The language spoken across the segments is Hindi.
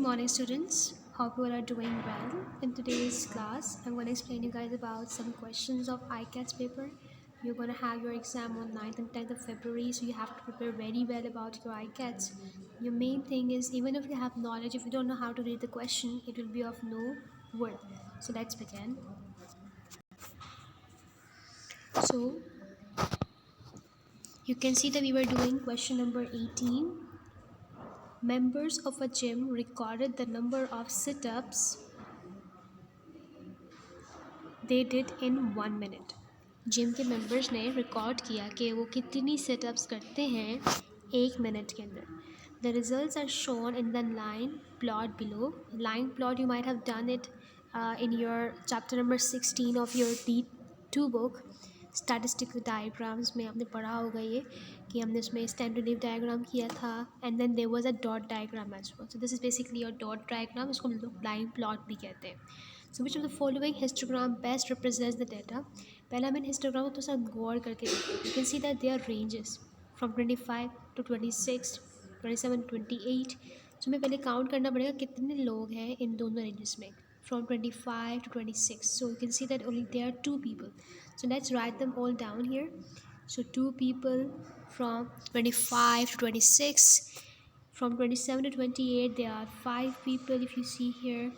morning, students. Hope you all are doing well. In today's class, I'm going to explain you guys about some questions of ICATS paper. You're going to have your exam on 9th and 10th of February, so you have to prepare very well about your ICATS. Your main thing is, even if you have knowledge, if you don't know how to read the question, it will be of no worth. So let's begin. So you can see that we were doing question number 18. Members of a gym recorded the number of sit-ups they did in 1 minute. Gym के मेंबर्स ने रिकॉर्ड किया कि वो कितनी सेटअप्स करते हैं 1 मिनट के अंदर. The results are shown in the line plot below. Line plot you might have done it in your chapter number 16 of your D2 book. Statistical diagrams में आपने पढ़ा होगा ये कि हमने इसमें standard wave diagram किया था and then there was a dot diagram as well. So this is basically your dot diagram. इसको हम लोग line plot भी कहते हैं. So which of the following histogram best represents the data? पहला हम इन histogram को थोड़ा सा गौर करके देखते हैं. You can see that there are ranges from 25 to 26, 27, 28. So हमें पहले count करना पड़ेगा कितने लोग हैं इन दोनों ranges में from 25 to 26. So you can see that only there are 2 people. So let's write them all down here. So 2 people from 25 to 26. From 27 to 28 there are 5 people if you see here.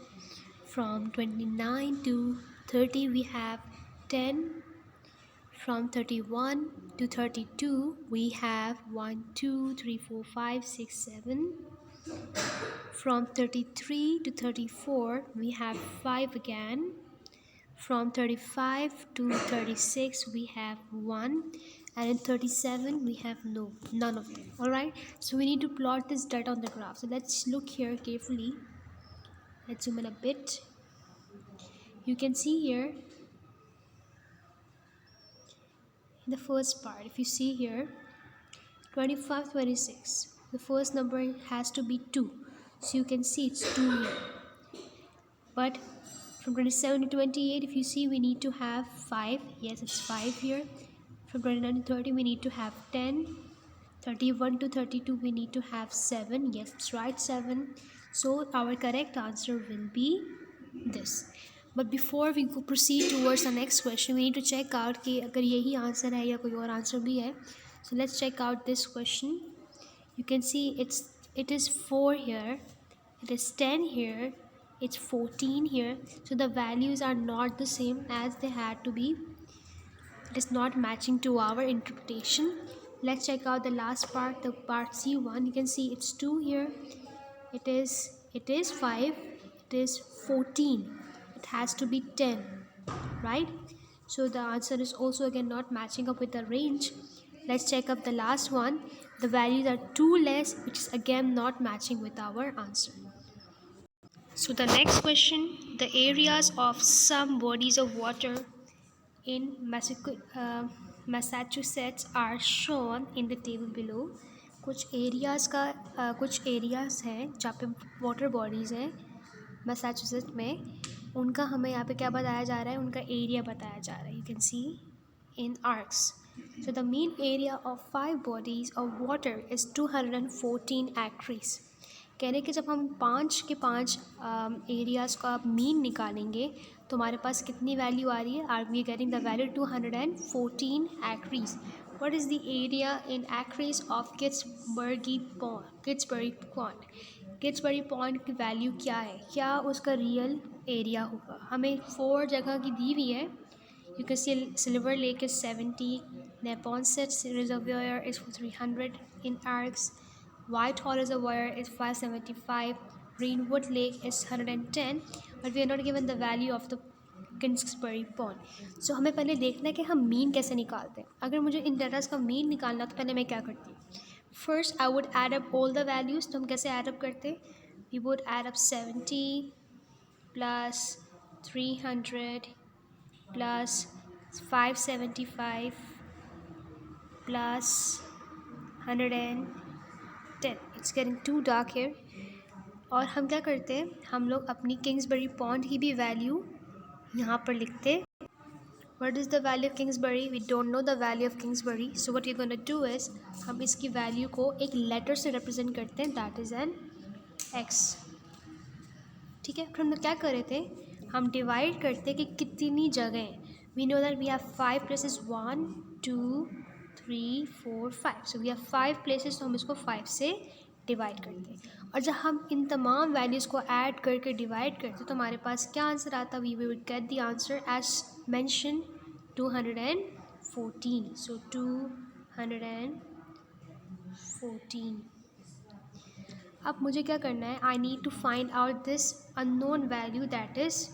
From 29 to 30 we have 10. From 31 to 32 we have 1, 2, 3, 4, 5, 6, 7. From 33 to 34 we have 5 again. From 35 to 36 we have 1, and in 37 we have none of them. Alright, so we need to plot this data on the graph. So let's look here carefully. Let's zoom in a bit. You can see here in the first part, if you see here 25, 26, the first number has to be 2. So you can see it's 2 here. But from 27 to 28, if you see, we need to have 5. Yes, it's 5 here. From 29 to 30 we need to have 10. 31 to 32 we need to have 7. Yes, it's right, 7. So our correct answer will be this. But before we proceed towards the next question, we need to check out कि अगर यही आंसर है या कोई और आंसर भी है. So let's check out this question. You can see it is 4 here, it is 10 here, it's 14 here. So the values are not the same as they had to be. It is not matching to our interpretation. Let's check out the last part, the part C1. You can see it's 2 here, it is 5, it is 14, it has to be 10, right? So the answer is also again not matching up with the range. Let's check up the last one. The values are 2 less, which is again not matching with our answer. So the next question, the areas of some bodies of water in Massachusetts are shown in the table below. कुछ एरियाज़ हैं जहाँ पे वाटर बॉडीज़ हैं मैसाचुसेट्स में, उनका हमें यहाँ पे क्या बताया जा रहा है, उनका एरिया बताया जा रहा है. You can see in arcs. So the mean area of 5 bodies of water is 214 acres. कहने के जब हम 5 के 5 एरियाज़ का मीन निकालेंगे तो हमारे पास कितनी वैल्यू आ रही है. Are we getting the value 214 acres. What is the area in acres of Kidsbury Pond? Kidsbury Pond की वैल्यू क्या है, क्या उसका रियल एरिया होगा. हमें 4 जगह की दी हुई है. You can see Silver Lake is 70, Neponset Reservoir is 300 in arcs, Whitehall Reservoir is 575, Greenwood Lake is 110, but we are not given the value of the Kingsbury Pond. So हमें पहले देखना है कि हम मीन कैसे निकालते हैं. अगर मुझे इन डेटास का मीन निकालना तो पहले मैं क्या करती हूँ. First I would add up all the values. तो हम कैसे add up करते हैं. We would add up 70 plus 300 plus 575 plus 110. It's getting too dark here. और हम क्या करते हैं, हम लोग अपनी किंग्सबरी पॉन्ड की भी वैल्यू यहाँ पर लिखते. What is the value of Kingsbury? We don't know the value of Kingsbury. So what you're going to do is, हम इसकी वैल्यू को एक लेटर से रिप्रेजेंट करते हैं, that is an x. ठीक है, फिर हम लोग क्या कर रहे थे, हम डिवाइड करते कि कितनी जगह। We know that we have 5 places, 1 2 3 4 5, so we have 5 places, तो हम इसको 5 से डिवाइड करते हैं। और जब हम इन तमाम वैल्यूज़ को ऐड करके डिवाइड करते तो हमारे पास क्या आंसर आता, we will get the answer as mention 214, so 214। अब मुझे क्या करना है, I need to find out this unknown value that is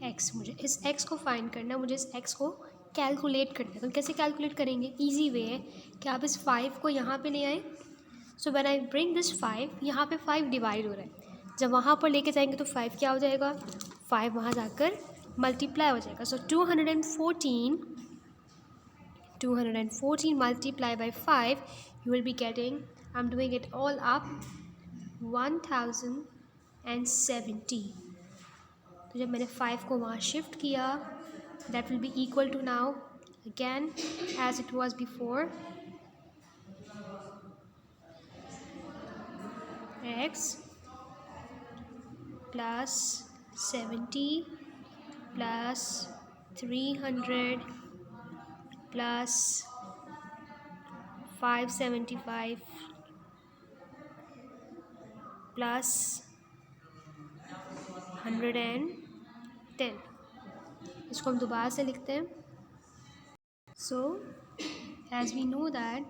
x. मुझे इस एक्स को फाइंड करना है, मुझे इस एक्स को कैलकुलेट करना है। तो कैसे कैलकुलेट करेंगे, ईजी वे है कि आप इस 5 को यहाँ पे ले आए। So when I bring this 5, यहाँ पे 5 डिवाइड हो रहा है, जब वहाँ पर लेके जाएंगे तो 5 क्या हो जाएगा, 5 वहाँ जाकर मल्टीप्लाई हो जाएगा। सो 214 multiply by 5, you will be getting, I'm doing it all up, 1070। तो जब मैंने 5 को वहाँ शिफ्ट किया, that will be equal to now again as it was before, x plus 70 plus 300 plus 575 plus 110। इसको हम दोबारा से लिखते हैं। सो as we know that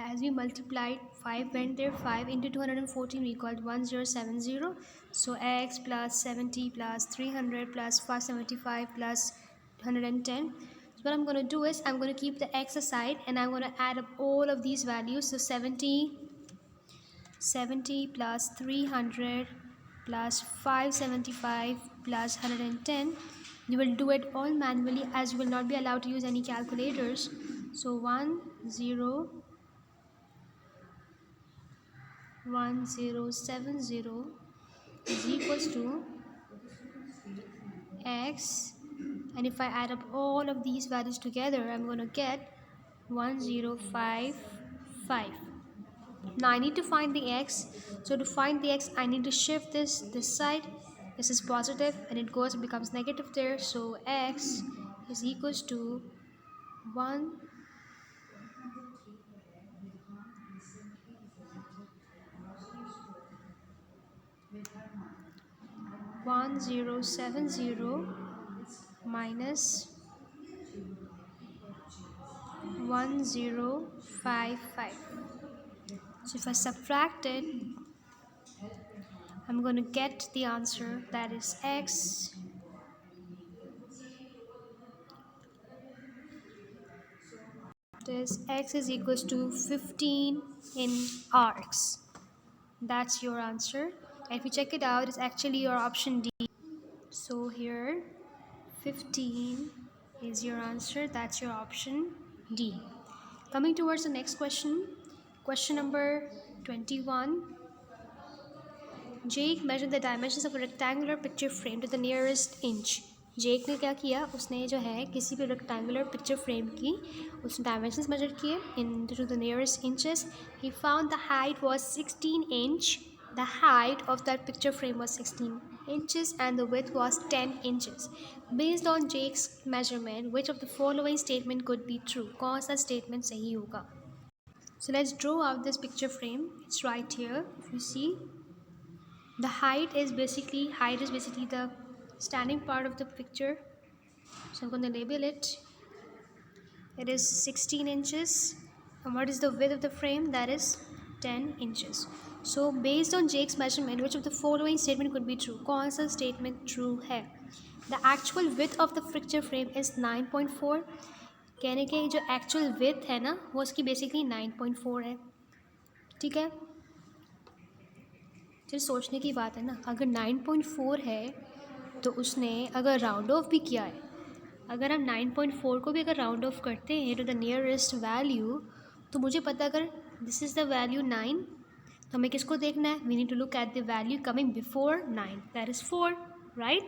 as we multiplied 5 went there, 5 into 214 we got 1070, so x plus 70 plus 300 plus 575 plus 110. So what I'm going to do is I'm going to keep the x aside and I'm going to add up all of these values. So 70 plus 300 plus 575 plus 110. You will do it all manually as you will not be allowed to use any calculators. So 1070 is equals to x, and if I add up all of these values together I'm going to get 1055. Now I need to find the x, so to find the x I need to shift this side. This is positive and it becomes negative there, so x is equals to 1070 minus 1055. So if I subtract it, I'm going to get the answer, that is x is equals to 15 in arcs. That's your answer. And if you check it out, it's actually your option D. So here 15 is your answer, that's your option D. Coming towards the next question, question number 21. Jake measured the dimensions of a rectangular picture frame to the nearest inch. जेक ने क्या किया, उसने जो है किसी भी रेक्टेंगुलर पिक्चर फ्रेम की उसने डायमेंशंस मेजर किए in to the nearest inches. He found the height was 16 inch. The height of that picture frame was 16 inches and the width was 10 inches. Based on Jake's measurement, which of the following statement could be true? कौन सा statement सही होगा? So let's draw out this picture frame. It's right here. If you see, the height is basically the standing part of the picture. So I'm going to label it. It is 16 inches. And what is the width of the frame? That is 10 inches. So based on Jake's measurement, which of the following statement could be true? कौन सा statement true है? The actual width of the picture frame is 9.4. कहने के जो actual width है ना वो उसकी basically 9.4 है. ठीक है, चलिए सोचने की बात है ना, अगर 9.4 है तो उसने अगर राउंड ऑफ भी किया है, अगर हम 9.4 को भी अगर राउंड ऑफ करते हैं टू द नियरेस्ट वैल्यू, तो मुझे पता अगर दिस इज़ द वैल्यू 9, तो हमें किसको देखना है? We need to look at the value coming before 9, that is 4, right?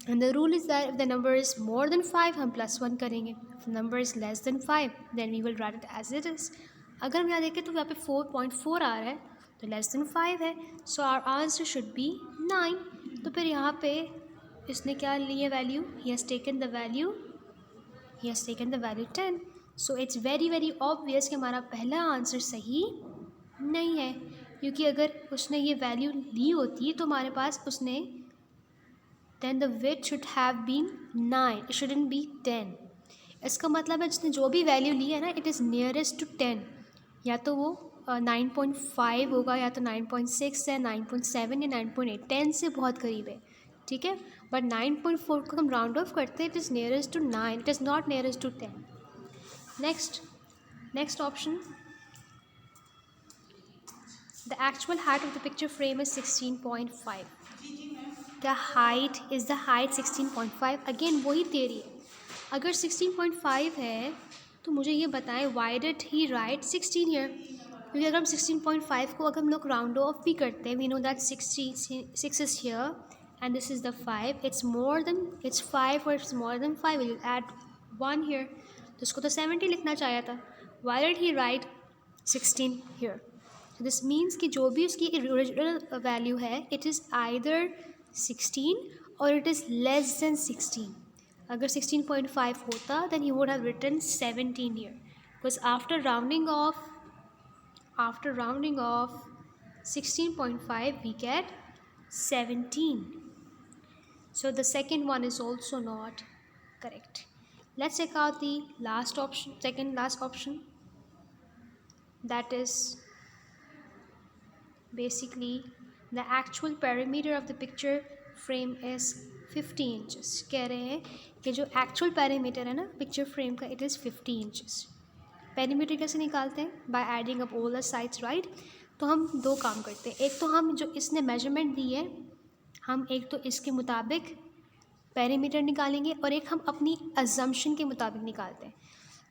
And the rule is that if the number is more than 5 हम +1 करेंगे, if number is less than 5 then we will write it as it is. अगर हम यहाँ देखें तो यहाँ पे 4.4 आ रहा है, तो लेस देन 5 है, so our answer should be 9। तो फिर यहाँ पे इसने क्या लिया value, he has taken the value 10। So it's very very obvious कि हमारा पहला आंसर सही नहीं है, क्योंकि अगर उसने ये वैल्यू ली होती तो हमारे पास उसने then the weight should have been 9, it shouldn't be 10। इसका मतलब है जिसने जो भी वैल्यू ली है ना, इट इज़ नियरेस्ट टू 10, या तो वो 9.5 होगा, या तो 9.6 है, 9.7 या 9.8, 10 से बहुत करीब है, ठीक है। बट 9.4 को हम राउंड ऑफ करते हैं, it is nearest to 9, it is not nearest to 10। Next option, the actual height of the picture frame is 16.5। The height is the height 16.5। Again वही theory है, अगर 16.5 है तो मुझे ये बताएं why did he write 16 here, क्योंकि अगर हम 16.5 को अगर हम लोग राउंड ऑफ भी करते हैं, we know that 6 is here and this is the 5, it's 5 or it's more than 5, we'll add 1 here, तो उसको तो 70 लिखना चाहिए था, why did he write 16 here? So this means कि जो भी उसकी original value है, it is either 16 or it is less than 16। अगर 16.5 होता then he would have written 17 here, because after rounding off 16.5 we get 17। so the second one is also not correct। let's check out the second last option, that is basically the actual perimeter of the picture frame is 50 inches। कह रहे हैं कि जो actual perimeter है ना picture frame का, it is 50 inches। perimeter कैसे निकालते हैं? by adding up all the sides, right? तो हम दो काम करते हैं, एक तो हम जो इसने measurement दी है, हम एक तो इसके मुताबिक perimeter निकालेंगे और एक हम अपनी assumption के मुताबिक निकालते हैं।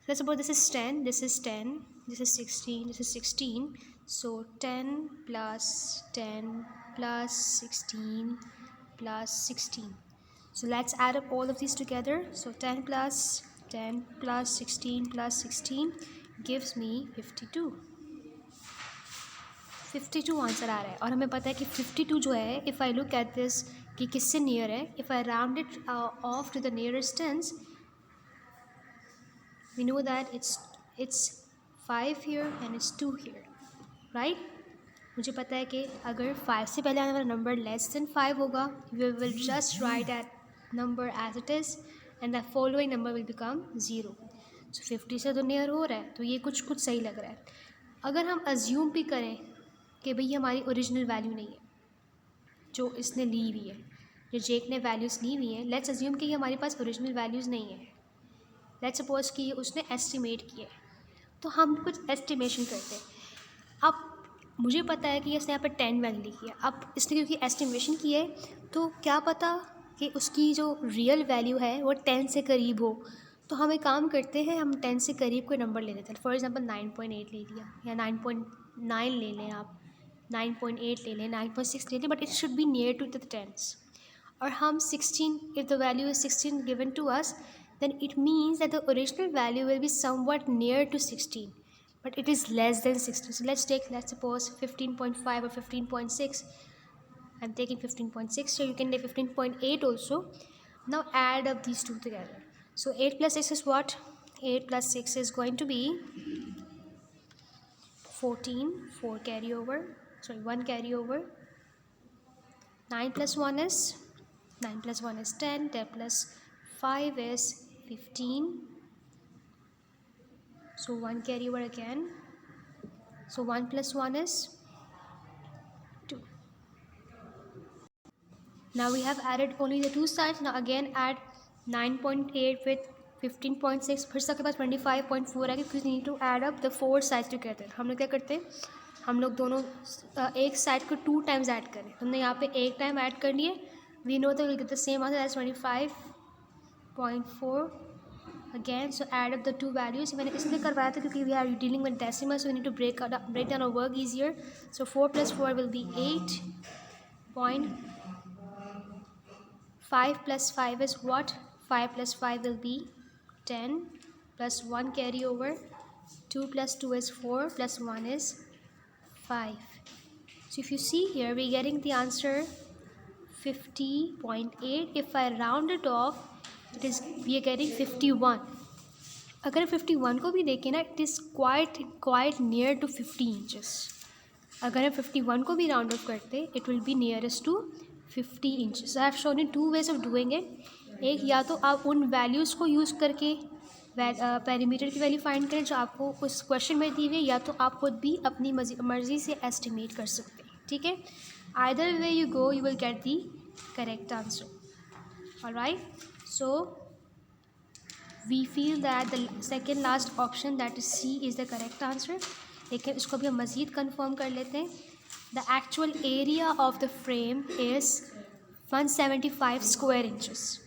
let's suppose this is 10, this is 10, this is 16, this is 16, so 10 plus 10 plus 16 plus 16, so let's add up all of these together, so 10 plus 10 plus 16 plus 16 gives me 52 answer आ रहा है। और हमें पता है कि 52 जो है, if I look at this कि किससे नियर है, if I round it off to the nearest tens, we know that it's 5 here and it's 2 here, right? मुझे पता है कि अगर 5 से पहले आने वाला नंबर लेस देन 5 होगा, we will just write that number as it is and the following number will become 0। so 50 से तो नियर हो रहा है, तो ये कुछ सही लग रहा है। अगर हम अज्यूम भी करें कि भाई हमारी ओरिजिनल वैल्यू नहीं है जो इसने ली हुई है, जो जेक ने वैल्यूज़ ली हुई हैं, लेट्स अज्यूम कि ये हमारे पास ओरिजिनल वैल्यूज़ नहीं है, लेट्स सपोज कि उसने एस्टिमेट किए, तो हम कुछ एस्टिमेशन करते हैं। अब मुझे पता है कि इसने यहाँ पर 10 वैल्यू लिखी है, अब इसने क्योंकि एस्टिमेशन की है तो क्या पता कि उसकी जो रियल वैल्यू है वो 10 से करीब हो, तो हम एक काम करते हैं, हम 10 से करीब कोई नंबर ले लेते हैं। फॉर एग्जांपल 9.8 ले लिया, या 9.9 ले लें, आप 9.8 ले लें, 9.6 ले लें, but it should be near to the tens. और हम 16, if the value is 16 given to us, then it means that the original value will be somewhat near to 16, but it is less than 16। so let's suppose 15.5 or 15.6, I'm taking 15.6, so you can take 15.8 also। now add up these two together, so 8 plus 6 is what? 8 plus 6 is going to be 14, 4 carry over, sorry 1 carry over, 9 plus 1 is 10, 10 plus 5 is 15, so 1 carry over again, so 1 plus 1 is 2। now we have added only the two sides, now again add 9.8 with 15.6, फिर सबके पास 25.4 है, because we need to add up the 4 sides together। हम लोग क्या करते हैं, हम लोग दोनों एक साइड को 2 टाइम्स ऐड करें, हमने यहाँ पे एक टाइम ऐड कर लिए, we know that we'll get the same answer as 25.4 again, so add up the two values। मैंने इसलिए करवाया था क्योंकि we are dealing with decimal, so we need to break down our work easier, so 4 plus 4 will be 8, 5 plus 5 is what? 5 plus 5 will be 10, plus 1 carry over, 2 plus 2 is 4, plus 1 is 5, So if you see here, we're getting the answer 50.8. If I round it off, we are getting 51. अगर 51 को भी देखें ना, it is quite near to 50 inches. अगर हम 51 को भी राउंड ऑफ करते, it will be nearest to 50 inches. So I have shown you two ways of doing it. एक, या तो आप उन वैल्यूज़ को यूज़ करके पेरीमीटर की वैल्यू फाइंड करें जो आपको उस क्वेश्चन में दी हुई है, या तो आप खुद भी अपनी मर्ज़ी से एस्टिमेट कर सकते हैं. ठीक है, either way you go, you will get the correct answer. Alright, so we feel that the second last option, that is C, is the correct answer. लेकिन इसको भी हम मज़ीद कन्फर्म कर लेते हैं. The actual area of the frame is 175 square inches.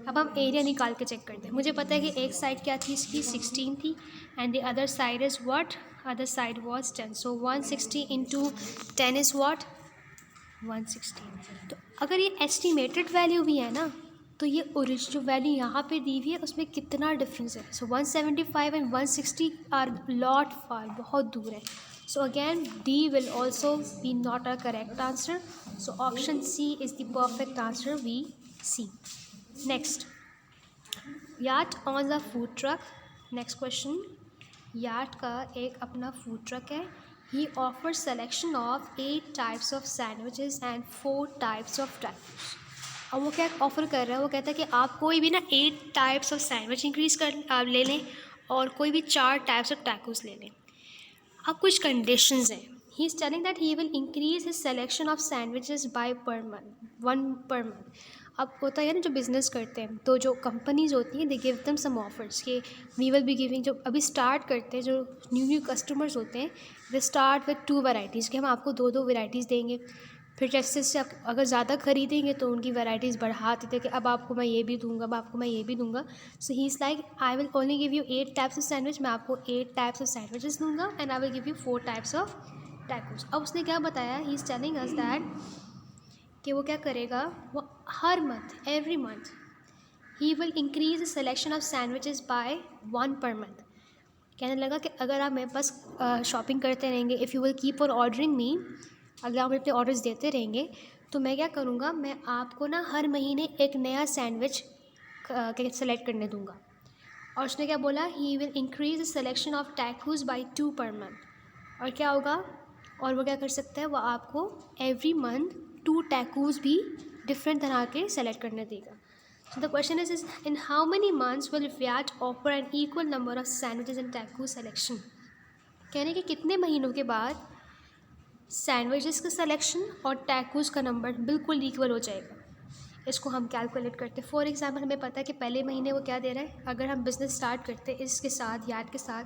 अब हम एरिया निकाल के चेक करते हैं. मुझे पता है कि एक साइड क्या थी इसकी, 16 थी, and the other side is what, other side was 10. So 160 into 10 is what, 160. तो अगर ये एस्टिमेटेड वैल्यू भी है ना, तो ये ओरिजिनल जो वैल्यू यहाँ पे दी हुई है उसमें कितना डिफरेंस है. So 175 and 160 are lot far, बहुत दूर है. So again D will also be not a correct answer. So option C is the perfect answer, we see. Next, याट owns a food truck. Next question, याट का एक अपना फूड ट्रक है. He offers selection of 8 types of sandwiches and 4 types of tacos. अब वो क्या ऑफ़र कर रहा है, वो कहता है कि आप कोई भी ना 8 टाइप्स ऑफ सैंडविच आप ले लें और कोई भी 4 टाइप्स ऑफ टैकोस ले लें. अब कुछ कंडीशंस हैं. He is telling that he will increase his selection of sandwiches by per month, 1 per month. अब होता है ना, जो बिज़नेस करते हैं तो जो कंपनीज होती हैं, they give them some offers कि वी विल बी गिविंग. जो अभी स्टार्ट करते हैं, जो न्यू कस्टमर्स होते हैं, दे स्टार्ट विद 2 वैराइटीज़ कि हम आपको 2 वैराइटीज़ देंगे. फिर जैसे जैसे आप अगर ज़्यादा ख़रीदेंगे तो उनकी वैराइटीज़ बढ़ाते थे कि अब आपको मैं ये भी दूंगा, अब आपको मैं ये भी दूंगा. So he is like, I will only give you 8 types of sandwich. मैं आपको 8 टाइप्स ऑफ सैंडविचेस दूंगा and I will give you 4 types of tacos. अब उसने क्या बताया, he is telling us that कि वो क्या करेगा, वो हर month, every month, he will increase the selection of sandwiches by 1 per month. कहने लगा कि अगर आप मेरे पास शॉपिंग करते रहेंगे, if you will keep on ordering me, अगर आप अपने ऑर्डर्स देते रहेंगे, तो मैं क्या करूँगा, मैं आपको ना हर महीने एक नया सैंडविच सेलेक्ट करने दूँगा. और उसने क्या बोला, he will increase the selection of tacos by 2 per month. और क्या होगा, और वो क्या कर सकता है, वो आपको एवरी मंथ 2 टैकोस भी डिफरेंट तरह के सेलेक्ट करने देगा. So the question is in how many months will Vyat offer an equal number of sandwiches and tacos selection? कहने के कितने महीनों के बाद सैंडविचेस का सिलेक्शन और टैकोस का नंबर बिल्कुल इक्वल हो जाएगा. इसको हम कैलकुलेट करते हैं. फॉर एग्जांपल, हमें पता है कि पहले महीने वो क्या दे रहा है. अगर हम बिज़नेस स्टार्ट करते हैं इसके साथ, याद के साथ,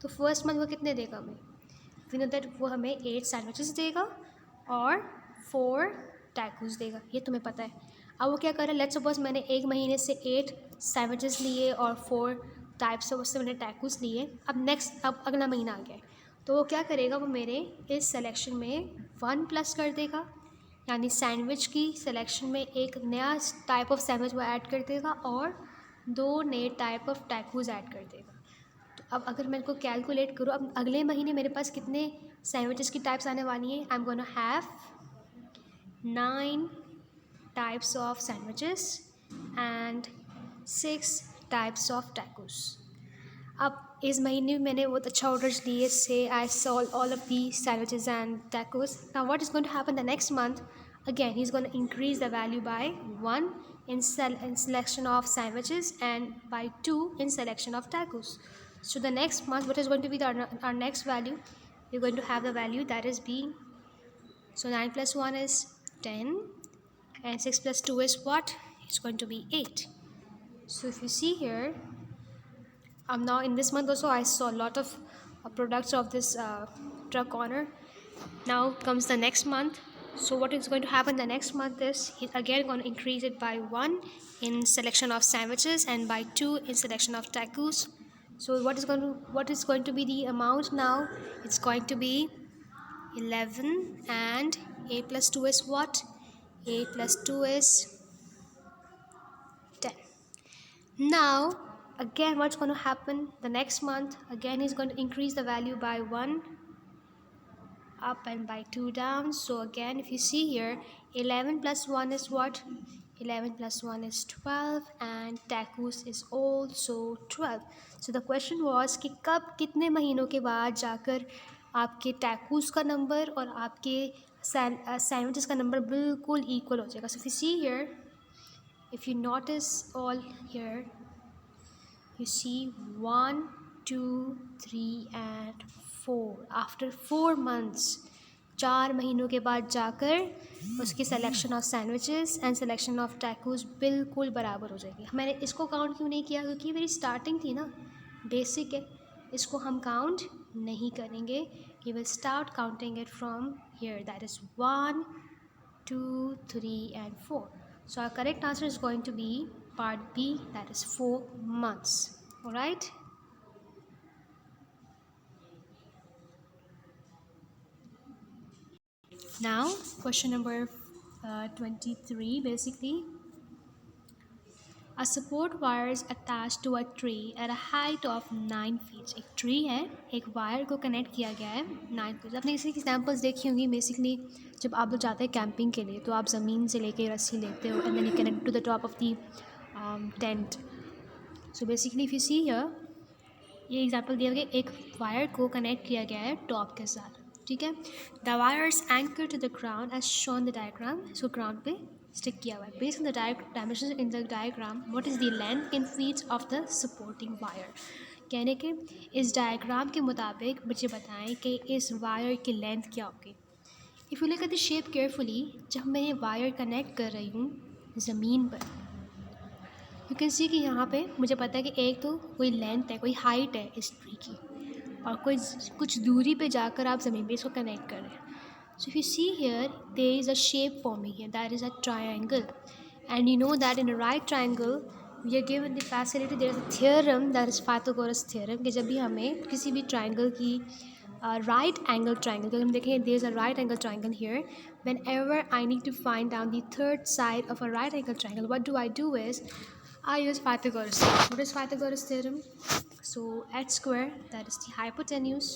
तो फर्स्ट मंथ वो कितने देगा हमें, वी नो दैट वो हमें 8 सैंडविचेस देगा और 4 टैकोस देगा. ये तुम्हें पता है. अब वो क्या कर रहा है, लेट्स सपोज मैंने एक महीने से 8 सैंडविचेस लिए और 4 टाइप्स ऑफ उससे मैंने टैकोस लिए. अब अगला महीना आ गया है, तो वो क्या करेगा, वो मेरे इस सिलेक्शन में 1 प्लस कर देगा, यानी सैंडविच की सिलेक्शन में एक नया टाइप ऑफ सैंडविच वो ऐड कर देगा और 2 नए टाइप ऑफ टैकोस ऐड कर देगा. तो अब अगर मैं इसको कैलकुलेट करूँ, अब अगले महीने मेरे पास कितने सैंडविचेस की टाइप्स आने वाली हैं, I am gonna have 9 types of sandwiches and 6 types of tacos. अब इस महीने में मैंने बहुत अच्छा ऑर्डर्स लिए से I solve all of the sandwiches and tacos. Now what is going to happen the next month, again he is going to increase the value by 1 in selection of sandwiches and by 2 in selection of tacos. So the next month, what is going to be our next value, we're going to have the value that is being, so 9 plus 1 is 10 and 6 plus 2 is what? It's going to be 8. So if you see here, now in this month also I saw a lot of products of this truck owner. Now comes the next month. So what is going to happen the next month is he's again going to increase it by 1 in selection of sandwiches and by 2 in selection of tacos. So what is going to be the amount now? It's going to be 11 and 8 plus 2 is what? 8 plus 2 is 10. Now again what's going to happen the next month, again he's going to increase the value by 1 up and by 2 down. So again, if you see here, 11 plus 1 is what? 11 plus 1 is 12 and Takus is also 12. So the question was कि कब कितने महीनों के बाद जाकर आपके टैकूस का नंबर और आपके सैंडविचेस का नंबर बिल्कुल इक्वल हो जाएगा. So if you see here, if you notice all here, you see 1, 2, 3 and 4. After 4 months, 4 महीनों के बाद जाकर उसकी selection of sandwiches and selection of tacos बिल्कुल बराबर हो जाएगी. मैंने इसको काउंट क्यों नहीं किया? क्योंकि मेरी स्टार्टिंग थी ना, बेसिक है, इसको हम काउंट नहीं करेंगे. We will start counting it from here, that is 1, 2, 3 and 4. So our correct answer is going to be part B, that is 4 months. Alright? Now question number 23 basically. A support wire is attached to a tree at a height of 9 feet. एक ट्री है, एक वायर को कनेक्ट किया गया है 9 feet. आपने इसी एग्जाम्पल्स देखी होंगी. बेसिकली जब आप लोग जाते हैं कैंपिंग के लिए तो आप ज़मीन से लेके रस्सी लेते हो and then you connect to the top of the tent. So basically if you see here, ये एग्जांपल दिया गया, एक वायर को कनेक्ट किया गया है टॉप के साथ. ठीक है. The wires anchor to the ground as shown the diagram. इसको ग्राउंड पे स्टिक किया हुआ है. Based on the dimension in the diagram, what is the length in feet of the supporting wire. कहने के इस डायग्राम के मुताबिक मुझे बताएं कि इस वायर की लेंथ क्या होगी. If you look at the shape carefully, जब मैं ये वायर कनेक्ट कर रही हूँ ज़मीन पर, यू कैन सी कि यहाँ पे मुझे पता है कि एक तो कोई लेंथ है, कोई हाइट है इस ट्री की, और कोई कुछ दूरी पे जाकर आप ज़मीन पे इसको कनेक्ट कर रहे हैं. So if you see here, there is a shape forming here, that is a triangle. And you know that in a right triangle we are given the facility, there is a theorem, that is Pythagoras theorem, कि जब भी हमें किसी भी ट्रायंगल की राइट एंगल ट्रायंगल, अगर हम देखें there is a right angle triangle here, whenever I need to find out the third side of a right angle triangle, what do I do is I use Pythagoras theorem. What is Pythagoras theorem? So h square, that is the hypotenuse,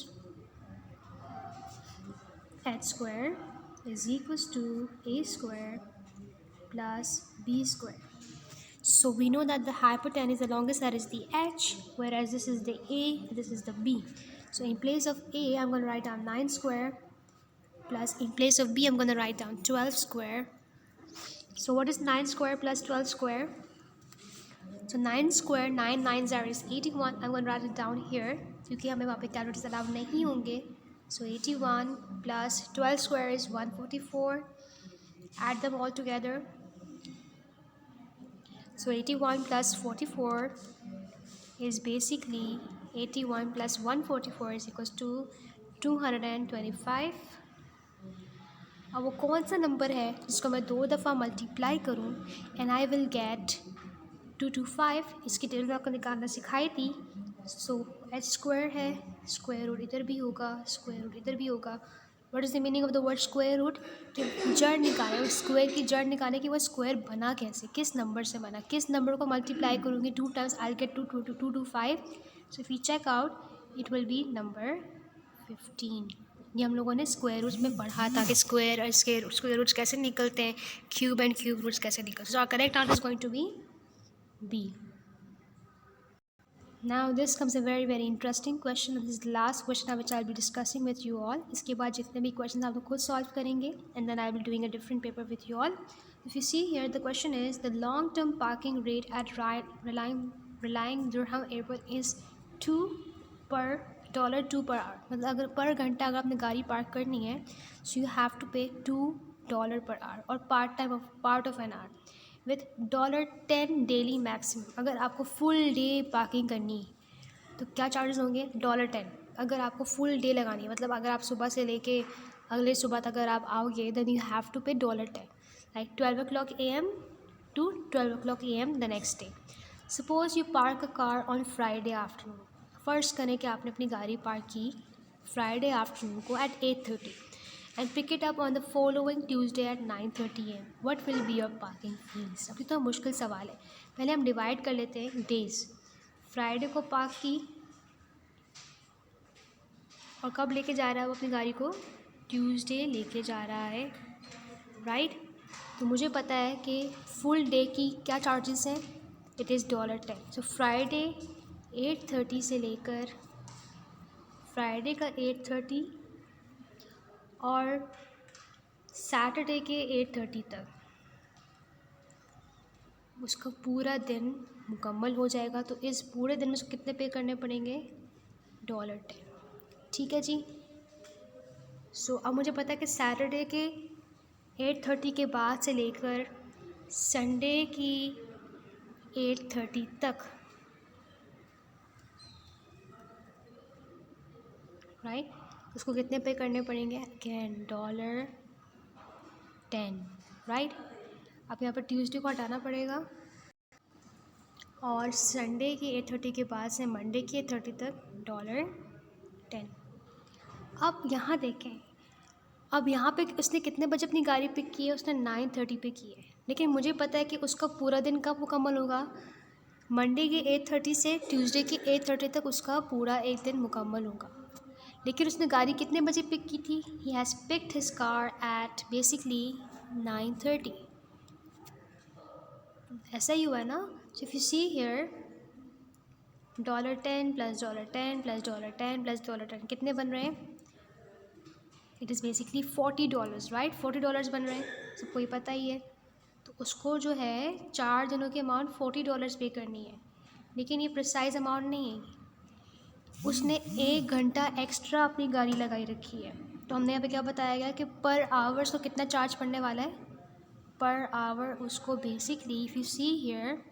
h square is equals to a square plus b square. So we know that the hypotenuse, the longest side, is the h, whereas this is the a, this is the b. So in place of a, I'm going to write down 9 square, plus in place of b, I'm going to write down 12 square. So what is 9 square plus 12 square? So 9 square, 9 9s is 81. I'm going to write it down here क्योंकि हमें वहाँ पे कैलोरीज अलाउ नहीं होंगे. So 81 plus 12 square is 144. Add them all together. So 81 plus 44 is basically 81 plus 144 is equals to 225. अब वो कौन सा नंबर है जिसको मैं 2 दफ़ा मल्टीप्लाई करूँ एंड आई विल गेट 225. इसकी टेबल में आपको निकालना सिखाई थी. सो एच स्क्वायर है, स्क्वायर रूट इधर भी होगा, स्क्वायर रूट इधर भी होगा. What is the meaning of the word square root? जड़ निकालें, उस स्क्वायर की जड़ निकालें कि वो स्क्वायर बना कैसे, किस नंबर से बना, किस नंबर को मल्टीप्लाई करूँगी 2 times, I get 225. So if you check out it will be number 15. ये हम लोगों ने स्क्वायर रूट्स में पढ़ा था कि स्क्वायर और स्क्वायर रूट्स कैसे निकलते हैं, क्यूब एंड क्यूब रूट्स कैसे निकलते हैं. So our correct answer is going to be B. Now this comes a very very interesting question. This is the last question which I will be discussing with you all. इसके बाद जितने भी questions आप लोग खुद solve करेंगे and then I will be doing a different paper with you all. If you see here, the question is the long term parking rate at Reliance Durham Airport is $2 per hour. मतलब अगर पर घंटा अगर आपने गाड़ी पार्क करनी है so you have to pay $2 per hour और part of an hour with $10 daily maximum. अगर आपको फुल डे पार्किंग करनी है तो क्या चार्जेस होंगे? $10. अगर आपको फुल डे लगानी है, मतलब अगर आप सुबह से लेके अगले सुबह तक अगर आप आओगे देन यू हैव टू पे $10, like 12 AM to 12 AM the next day. Suppose you park a car on Friday afternoon. फ़र्ज़ करें कि आपने अपनी गाड़ी पार्क की फ्राइडे आफ्टरनून को at 8:30 and pick it up on the following Tuesday at 9:30 AM. What will be your parking fees? अभी तो मुश्किल सवाल है. पहले हम डिवाइड कर लेते हैं डेज़. फ्राइडे को पार्क की और कब लेके जा रहा है वो अपनी गाड़ी को? ट्यूसडे लेके जा रहा है, राइट। तो मुझे पता है कि फुल डे की क्या चार्जेस हैं, इट इज़ $10। सो फ्राइडे 8:30 से लेकर फ्राइडे का 8:30 और सैटरडे के 8:30 तक उसका पूरा दिन मुकम्मल हो जाएगा। तो इस पूरे दिन में उसको कितने पे करने पड़ेंगे, $10। ठीक है जी। सो अब मुझे पता है कि सैटरडे के 8:30 के बाद से लेकर संडे की 8:30 तक, राइट, उसको कितने पे करने पड़ेंगे, अगेन $10, राइट। अब यहाँ पर ट्यूसडे को हटाना पड़ेगा और संडे की 8:30 के बाद से मंडे की 8:30 तक $10। अब यहाँ देखें, अब यहाँ पे उसने कितने बजे अपनी गाड़ी पिक की है, उसने 9:30 पे की है, लेकिन मुझे पता है कि उसका पूरा दिन कब मुकम्मल होगा, मंडे की 8:30 से ट्यूसडे की 8:30 तक उसका पूरा एक दिन मुकम्मल होगा। लेकिन उसने गाड़ी कितने बजे पिक की थी, he has picked his car eight basically 9:30। ऐसा ही हुआ है ना। सो if you see here $10 plus $10 plus $10 plus $10 कितने बन रहे हैं, इट इज़ बेसिकली $40, राइट। $40 बन रहे हैं, सबको ये पता ही है। तो उसको जो है 4 दिनों की अमाउंट $40 पे करनी है, लेकिन ये प्रिसाइज अमाउंट नहीं है। उसने 1 घंटा एक्स्ट्रा अपनी गाड़ी लगाई रखी है। तो हमने यहाँ पे क्या बताया गया कि पर आवर्स को कितना चार्ज पड़ने वाला है, पर आवर उसको basically if you see here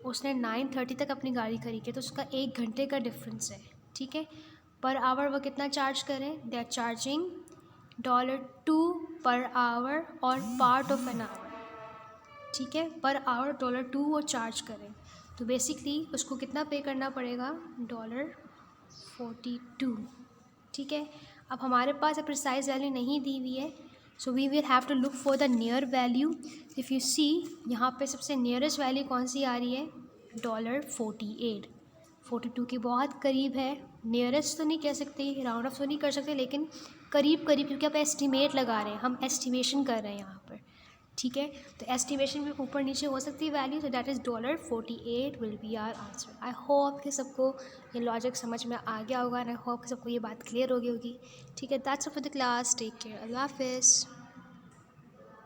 उसने 9:30 तक अपनी गाड़ी खड़ी की, तो उसका 1 घंटे का डिफरेंस है, ठीक है। पर आवर वो कितना चार्ज करें, they are charging $2 per hour और पार्ट ऑफ एन आवर, ठीक है। पर आवर $2 वो चार्ज करें, तो बेसिकली उसको कितना पे करना पड़ेगा, $42, ठीक है। अब हमारे पास प्रिसाइज वैल्यू नहीं दी हुई है, so we will have to look for the near value. If you see यहाँ पे सबसे नियरेस्ट वैल्यू कौन सी आ रही है, $48, 42 के बहुत करीब है। नियरेस्ट तो नहीं कह सकते, राउंड ऑफ तो नहीं कर सकते, लेकिन करीब करीब, क्योंकि आप एस्टिमेट लगा रहे हैं, हम एस्टिमेशन कर रहे हैं यहाँ पर, ठीक है। तो एस्टिमेशन में ऊपर नीचे हो सकती है वैल्यू, तो that is $48 will be our answer. I hope कि सबको ये लॉजिक समझ में आ गया होगा, एंड आई होप कि सबको ये बात क्लियर हो गई होगी, ठीक है। That's all for the class, take care, अल्लाह हाफिज़।